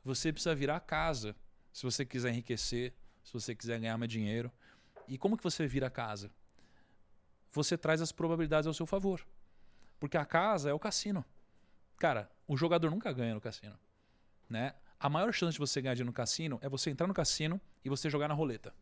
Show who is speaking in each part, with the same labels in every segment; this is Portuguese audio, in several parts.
Speaker 1: Você precisa virar a casa se você quiser enriquecer, se você quiser ganhar mais dinheiro. E como que você vira a casa? Você traz as probabilidades ao seu favor. Porque a casa é o cassino. Cara, o jogador nunca ganha no cassino, né? A maior chance de você ganhar dinheiro no cassino é você entrar no cassino e você jogar na roleta.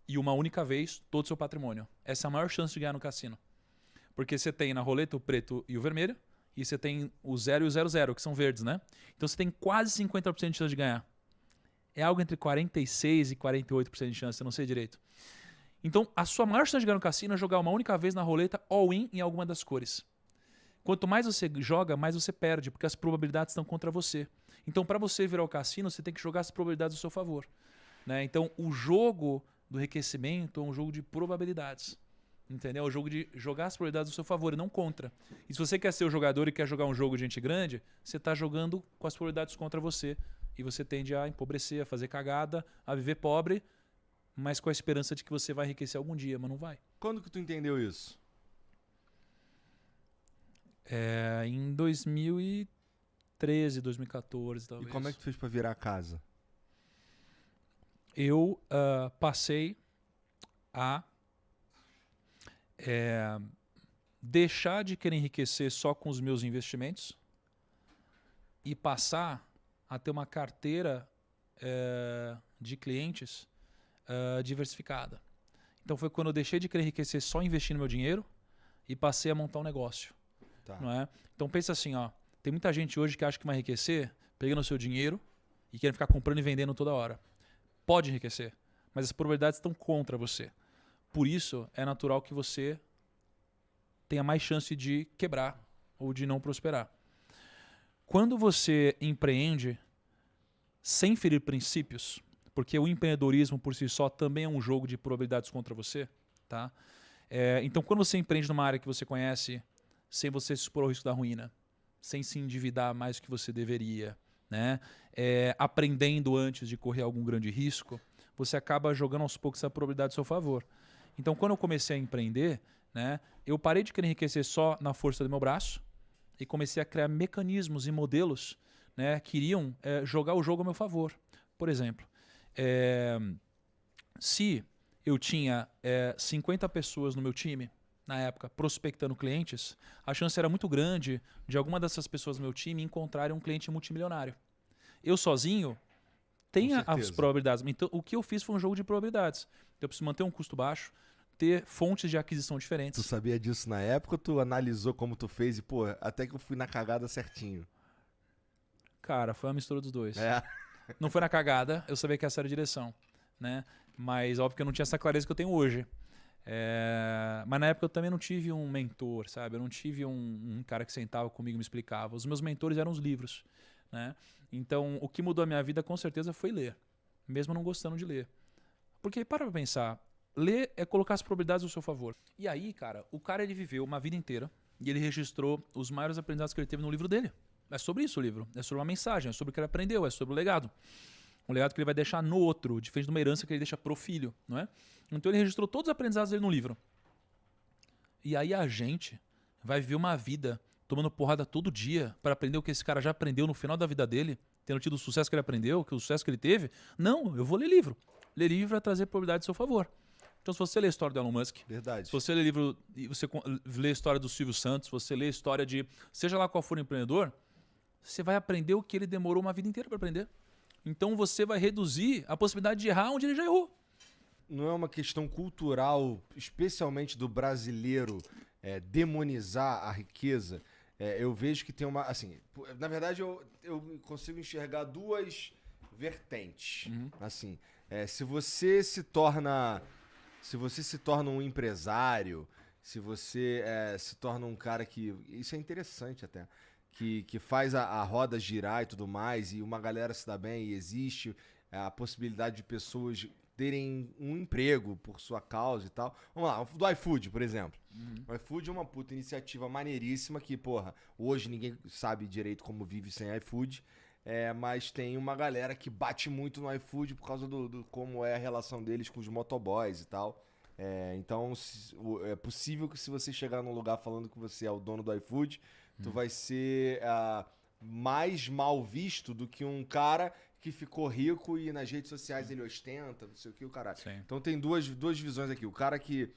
Speaker 1: E uma única vez, todo o seu patrimônio. Essa é a maior chance de ganhar no cassino. Porque você tem na roleta o preto e o vermelho, e você tem o 0 e o 00, que são verdes, né? Então você tem quase 50% de chance de ganhar. É algo entre 46% e 48% de chance, eu não sei direito. Então, a sua maior chance de ganhar no cassino é jogar uma única vez na roleta all-in em alguma das cores. Quanto mais você joga, mais você perde, porque as probabilidades estão contra você. Então, para você virar o cassino, você tem que jogar as probabilidades ao seu favor, né? Então, o jogo do enriquecimento é um jogo de probabilidades. Entendeu? É o jogo de jogar as probabilidades ao seu favor e não contra. E se você quer ser o jogador e quer jogar um jogo de gente grande, você está jogando com as probabilidades contra você. E você tende a empobrecer, a fazer cagada, a viver pobre, mas com a esperança de que você vai enriquecer algum dia, mas não vai.
Speaker 2: Quando que tu entendeu isso?
Speaker 1: Em 2013, 2014, talvez.
Speaker 2: E como é que tu fez pra virar a casa?
Speaker 1: Eu passei a deixar de querer enriquecer só com os meus investimentos e passar a ter uma carteira de clientes diversificada. Então foi quando eu deixei de querer enriquecer só investindo meu dinheiro e passei a montar um negócio.
Speaker 2: Tá.
Speaker 1: Não é? Então pensa assim, ó, tem muita gente hoje que acha que vai enriquecer pegando o seu dinheiro e querendo ficar comprando e vendendo toda hora. Pode enriquecer, mas as probabilidades estão contra você. Por isso é natural que você tenha mais chance de quebrar ou de não prosperar. Quando você empreende sem ferir princípios, porque o empreendedorismo por si só também é um jogo de probabilidades contra você, tá? Então quando você empreende numa área que você conhece, sem você se expor ao risco da ruína, sem se endividar mais do que você deveria, né? Aprendendo antes de correr algum grande risco, você acaba jogando aos poucos essa probabilidade a seu favor. Então, quando eu comecei a empreender, né, eu parei de querer enriquecer só na força do meu braço e comecei a criar mecanismos e modelos, né, que iriam jogar o jogo a meu favor. Por exemplo, se eu tinha 50 pessoas no meu time, na época, prospectando clientes, a chance era muito grande de alguma dessas pessoas do meu time encontrarem um cliente multimilionário. Eu sozinho tenho as probabilidades. Então, o que eu fiz foi um jogo de probabilidades. Eu preciso manter um custo baixo, ter fontes de aquisição diferentes.
Speaker 2: Tu sabia disso na época ou tu analisou como tu fez e, pô, até que eu fui na cagada certinho?
Speaker 1: Cara, foi uma mistura dos dois.
Speaker 2: É.
Speaker 1: Não foi na cagada, eu sabia que essa era a direção, né? Mas óbvio que eu não tinha essa clareza que eu tenho hoje. Mas na época eu também não tive um mentor, sabe? Eu não tive um cara que sentava comigo e me explicava. Os meus mentores eram os livros, né? Então o que mudou a minha vida com certeza foi ler, mesmo não gostando de ler. Porque para pra pensar, ler é colocar as probabilidades ao seu favor. E aí, cara, o cara ele viveu uma vida inteira e ele registrou os maiores aprendizados que ele teve no livro dele. É sobre isso o livro, é sobre uma mensagem, é sobre o que ele aprendeu, é sobre o legado. Um legado que ele vai deixar no outro, diferente de uma herança que ele deixa pro filho, não é? Então ele registrou todos os aprendizados dele no livro. E aí a gente vai viver uma vida tomando porrada todo dia para aprender o que esse cara já aprendeu no final da vida dele, tendo tido o sucesso que ele aprendeu, o sucesso que ele teve. Não, eu vou ler livro. Ler livro é trazer probabilidade a seu favor. Então se você ler a história do Elon Musk,
Speaker 2: Verdade.
Speaker 1: se você ler livro e você lê a história do Silvio Santos, você lê a história de seja lá qual for o empreendedor, você vai aprender o que ele demorou uma vida inteira para aprender. Então você vai reduzir a possibilidade de errar onde ele já errou.
Speaker 2: Não é uma questão cultural, especialmente do brasileiro, demonizar a riqueza? Eu vejo que tem uma... Assim, na verdade, eu consigo enxergar duas vertentes. Assim, se você se torna um empresário, se você se torna um cara que... Isso é interessante até. Que faz a roda girar e tudo mais, e uma galera se dá bem, e existe a possibilidade de pessoas terem um emprego por sua causa e tal. Vamos lá, do iFood, por exemplo. O iFood é uma puta iniciativa maneiríssima que, porra, hoje ninguém sabe direito como vive sem iFood, mas tem uma galera que bate muito no iFood por causa do como é a relação deles com os motoboys e tal. Então, é possível que se você chegar num lugar falando que você é o dono do iFood, tu vai ser mais mal visto do que um cara que ficou rico e nas redes sociais ele ostenta, não sei o que, o caralho.
Speaker 1: Sim.
Speaker 2: Então tem duas visões aqui. O cara que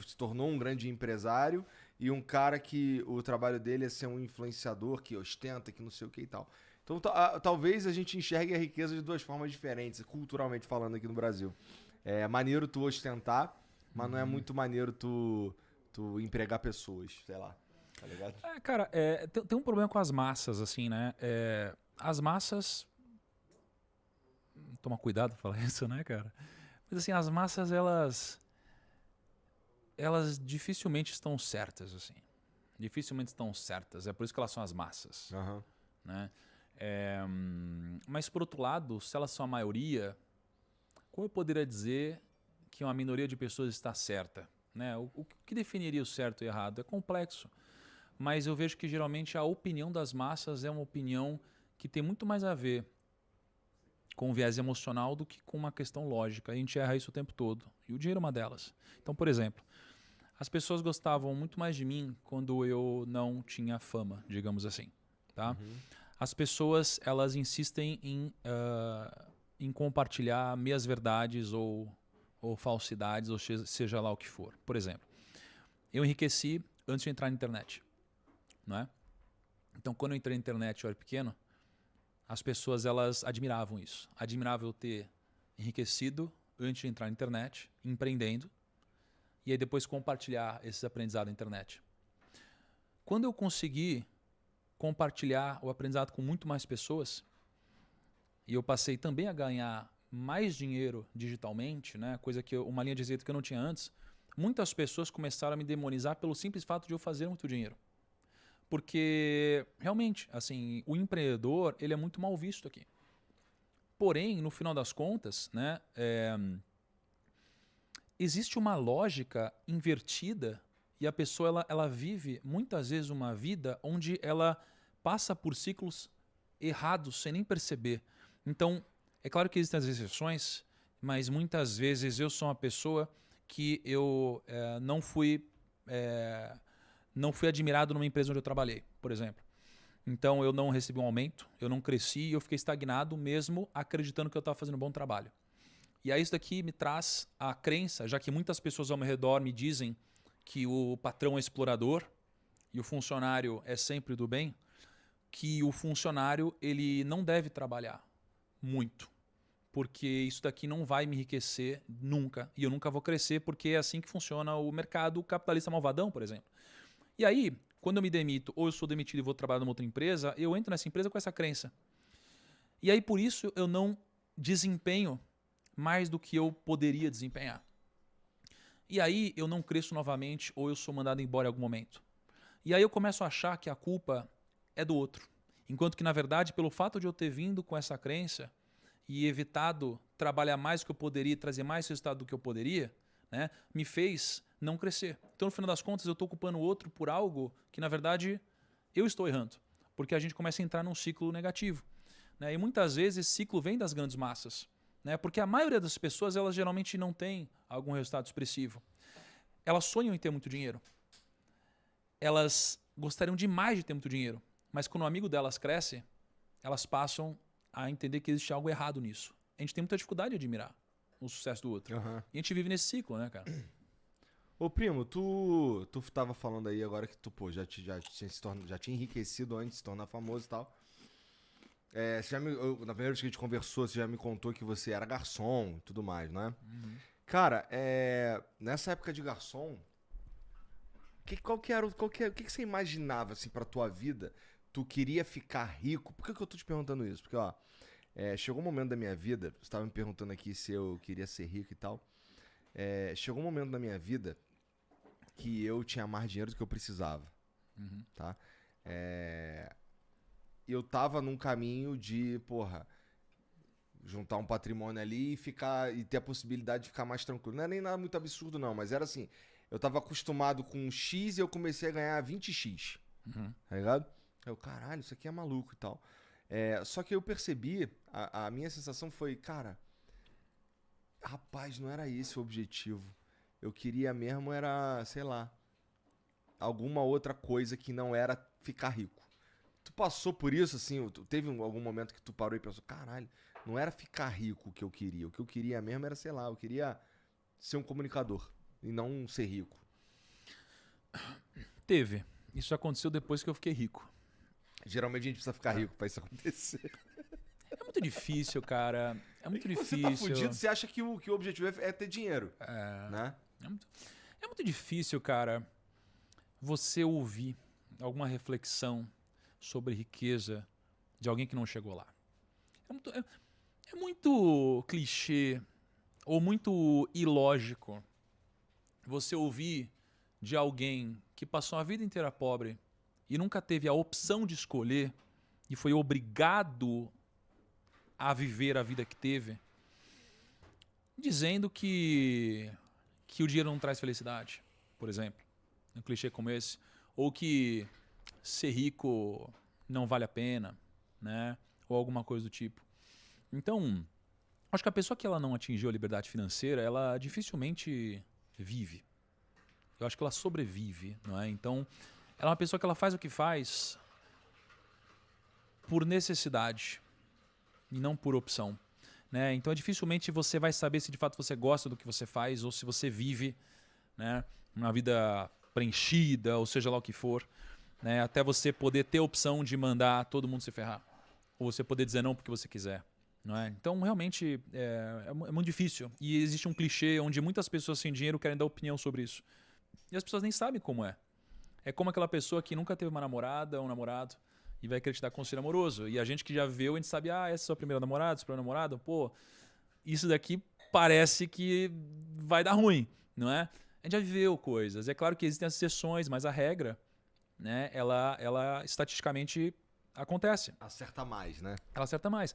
Speaker 2: se tornou um grande empresário e um cara que o trabalho dele é ser um influenciador que ostenta, que não sei o que e tal. Então talvez a gente enxergue a riqueza de duas formas diferentes, culturalmente falando aqui no Brasil. É maneiro tu ostentar, mas não é muito maneiro tu empregar pessoas, sei lá. Tá ligado?
Speaker 1: Cara, tem um problema com as massas, assim, né? As massas... Toma cuidado pra falar isso, né, cara? Mas assim, as massas, elas dificilmente estão certas, assim. Dificilmente estão certas. É por isso que elas são as massas.
Speaker 2: Uhum.
Speaker 1: Né? Mas, por outro lado, se elas são a maioria, como eu poderia dizer que uma minoria de pessoas está certa? Né? O que definiria o certo e errado? É complexo. Mas eu vejo que, geralmente, a opinião das massas é uma opinião que tem muito mais a ver com o viés emocional do que com uma questão lógica. A gente erra isso o tempo todo. E o dinheiro é uma delas. Então, por exemplo, as pessoas gostavam muito mais de mim quando eu não tinha fama, digamos assim. Tá?
Speaker 2: Uhum.
Speaker 1: As pessoas, elas insistem em compartilhar meias verdades ou falsidades, ou seja lá o que for. Por exemplo, eu enriqueci antes de entrar na internet. Não é? Então, quando eu entrei na internet, eu era pequeno, as pessoas, elas admiravam isso. Admiravam eu ter enriquecido antes de entrar na internet, empreendendo, e aí depois compartilhar esses aprendizados na internet. Quando eu consegui compartilhar o aprendizado com muito mais pessoas, e eu passei também a ganhar mais dinheiro digitalmente, né, uma linha de receita que eu não tinha antes, muitas pessoas começaram a me demonizar pelo simples fato de eu fazer muito dinheiro. Porque, realmente, assim, o empreendedor, ele é muito mal visto aqui. Porém, no final das contas, né, existe uma lógica invertida e a pessoa ela vive, muitas vezes, uma vida onde ela passa por ciclos errados sem nem perceber. Então, é claro que existem as exceções, mas muitas vezes eu sou uma pessoa que eu não fui admirado numa empresa onde eu trabalhei, por exemplo. Então, eu não recebi um aumento, eu não cresci, eu fiquei estagnado mesmo acreditando que eu estava fazendo um bom trabalho. E aí isso daqui me traz a crença, já que muitas pessoas ao meu redor me dizem que o patrão é explorador e o funcionário é sempre do bem, que o funcionário ele não deve trabalhar muito, porque isso daqui não vai me enriquecer nunca, e eu nunca vou crescer, porque é assim que funciona o mercado capitalista malvadão, por exemplo. E aí, quando eu me demito ou eu sou demitido e vou trabalhar numa outra empresa, eu entro nessa empresa com essa crença. E aí, por isso, eu não desempenho mais do que eu poderia desempenhar. E aí, eu não cresço novamente ou eu sou mandado embora em algum momento. E aí eu começo a achar que a culpa é do outro. Enquanto que, na verdade, pelo fato de eu ter vindo com essa crença e evitado trabalhar mais do que eu poderia, trazer mais resultado do que eu poderia, né, me fez não crescer. Então, no final das contas, eu estou culpando o outro por algo que, na verdade, eu estou errando. Porque a gente começa a entrar num ciclo negativo. Né? E muitas vezes esse ciclo vem das grandes massas. Né? Porque a maioria das pessoas, elas geralmente não tem algum resultado expressivo. Elas sonham em ter muito dinheiro. Elas gostariam demais de ter muito dinheiro. Mas quando um amigo delas cresce, elas passam a entender que existe algo errado nisso. A gente tem muita dificuldade de admirar o sucesso do outro.
Speaker 2: Uhum.
Speaker 1: E a gente vive nesse ciclo, né, cara?
Speaker 2: Ô, primo, tu tava falando aí agora que tu, pô, já tinha enriquecido antes de se tornar famoso e tal. Na primeira vez que a gente conversou, você já me contou que você era garçom e tudo mais, né?
Speaker 1: Uhum.
Speaker 2: Cara, nessa época de garçom, o que você imaginava, assim, pra tua vida? Tu queria ficar rico? Por que eu tô te perguntando isso? Porque, ó, chegou um momento da minha vida, você tava me perguntando aqui se eu queria ser rico e tal. Chegou um momento da minha vida que eu tinha mais dinheiro do que eu precisava,
Speaker 1: Uhum.
Speaker 2: tá? Eu tava num caminho de, porra, juntar um patrimônio ali e ter a possibilidade de ficar mais tranquilo. Não é nem nada muito absurdo, não, mas era assim, eu tava acostumado com X e eu comecei a ganhar 20X, tá ligado? Eu, caralho, isso aqui é maluco e tal. Só que eu percebi, a minha sensação foi, cara, rapaz, não era esse o objetivo. Eu queria mesmo era, sei lá, alguma outra coisa que não era ficar rico. Tu passou por isso, assim, teve algum momento que tu parou e pensou, caralho, não era ficar rico o que eu queria. O que eu queria mesmo era, sei lá, eu queria ser um comunicador e não ser rico.
Speaker 1: Teve. Isso aconteceu depois que eu fiquei rico.
Speaker 2: Geralmente a gente precisa ficar rico pra isso acontecer.
Speaker 1: É muito difícil, cara. É muito difícil.
Speaker 2: Você tá fudido, você acha que o objetivo é ter dinheiro, né?
Speaker 1: É muito difícil, cara, você ouvir alguma reflexão sobre riqueza de alguém que não chegou lá. É muito clichê ou muito ilógico você ouvir de alguém que passou a vida inteira pobre e nunca teve a opção de escolher e foi obrigado a viver a vida que teve, dizendo que o dinheiro não traz felicidade, por exemplo. Um clichê como esse. Ou que ser rico não vale a pena, né? Ou alguma coisa do tipo. Então, acho que a pessoa que ela não atingiu a liberdade financeira, ela dificilmente vive. Eu acho que ela sobrevive, não é? Então, ela é uma pessoa que ela faz o que faz por necessidade e não por opção, né? Então, dificilmente você vai saber se de fato você gosta do que você faz ou se você vive, né, uma vida preenchida, ou seja lá o que for, né, até você poder ter a opção de mandar todo mundo se ferrar, ou você poder dizer não porque você quiser, não é? Então, realmente, é muito difícil. E existe um clichê onde muitas pessoas sem dinheiro querem dar opinião sobre isso. E as pessoas nem sabem como é. É como aquela pessoa que nunca teve uma namorada ou um namorado e vai querer te dar conselho amoroso. E a gente que já viu, a gente sabe, essa é a sua primeira namorada, seu primeiro namorado, pô, isso daqui parece que vai dar ruim, não é? A gente já viveu coisas. É claro que existem as exceções, mas a regra, né, ela estatisticamente acontece.
Speaker 2: Acerta mais, né?
Speaker 1: Ela acerta mais.